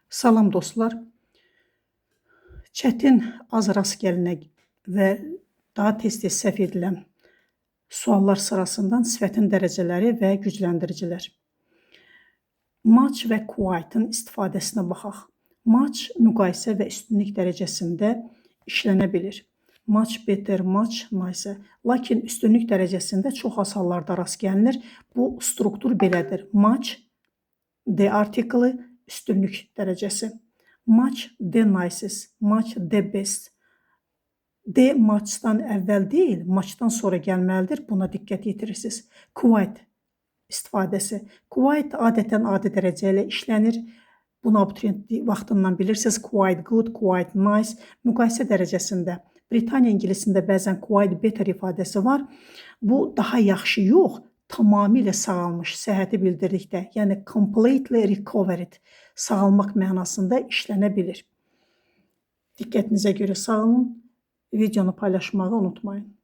Salam dostlar. Çətin, az rast gəlinən və daha tez-tez səhv edilən suallar sırasından sifətin dərəcələri və gücləndiricilər. Much və quite'ın istifadəsinə baxaq. Much müqayisə və üstünlük dərəcəsində işlənə bilir. Much better, much nicer. Lakin üstünlük dərəcəsində çox az hallarda rast gəlinir. Bu struktur belədir. Much, the article, üstünlük dərəcəsi. Much the nicest, much the best. The muchdan əvvəl deyil, muchdan sonra gəlməlidir. Buna diqqət yetirirsiniz. Quite istifadəsi. Quite adətən adi dərəcə ilə işlənir. Bunu abituriyent vaxtından bilirsiniz. Quite good, quite nice. Müqayisə dərəcəsində. Britaniya ingilisində bəzən quite better ifadəsi var. Bu daha yaxşı yox, tamamilə sağalmış, səhhəti bildirdikdə, yəni completely recovered, sağalmaq mənasında işlənə bilir. Diqqətinizə görə sağ olun. Videonu paylaşmağı unutmayın.